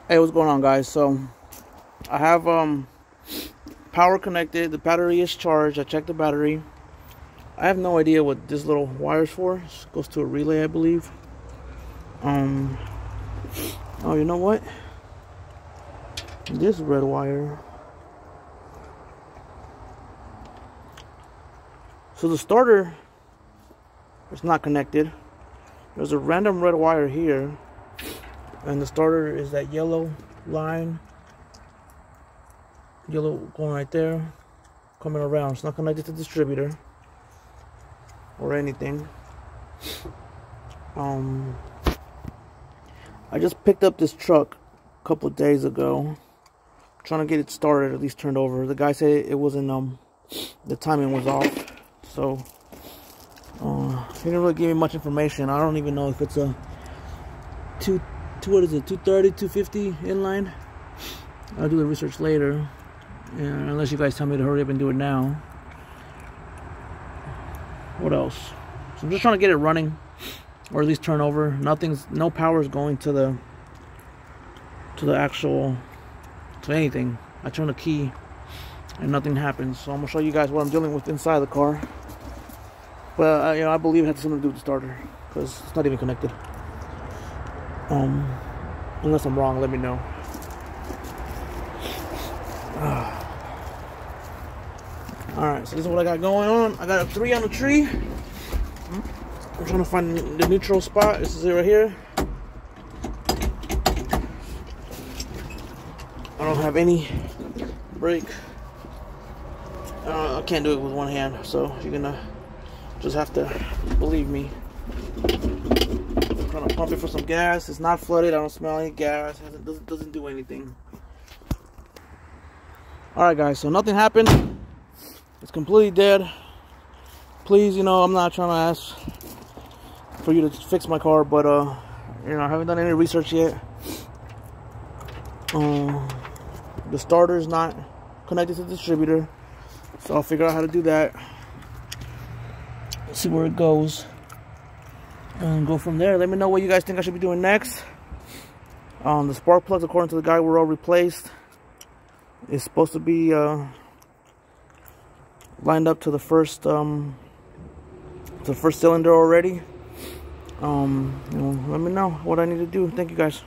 Hey, what's going on, guys? So I have power connected. The battery is charged. I checked the battery. I have no idea what this little wire's for. This goes to a relay, I believe. Oh, you know what? This red wire. So the starter is not connected. There's a random red wire here, and the starter is that yellow line. Yellow going right there, coming around. It's not connected to the distributor or anything. I just picked up this truck a couple of days ago, trying to get it started, at least turned over. The guy said it wasn't, the timing was off, so he didn't really give me much information. I don't even know if it's a 230, 250 inline. I'll do the research later. Yeah, unless you guys tell me to hurry up and do it now. What else? So I'm just trying to get it running, or at least turn over. No power is going to the anything. I turn the key and nothing happens. So I'm gonna show you guys what I'm dealing with inside the car. But I believe it has something to do with the starter, because it's not even connected. Unless I'm wrong, let me know. Alright, so this is what I got going on. I got a 3 on the tree. I'm trying to find the neutral spot. This is it right here. I don't have any brake. I can't do it with one hand, so you're gonna just have to believe me. I'm trying to pump it for some gas. It's not flooded. I don't smell any gas. It doesn't do anything. Alright, guys, so nothing happened. It's completely dead. Please, I'm not trying to ask for you to fix my car, but I haven't done any research yet. The starter is not connected to the distributor, so I'll figure out how to do that. See where it goes and go from there. Let me know what you guys think I should be doing next. The spark plugs, according to the guy, were all replaced. It's supposed to be lined up to the first cylinder already. Let me know what I need to do. Thank you, guys.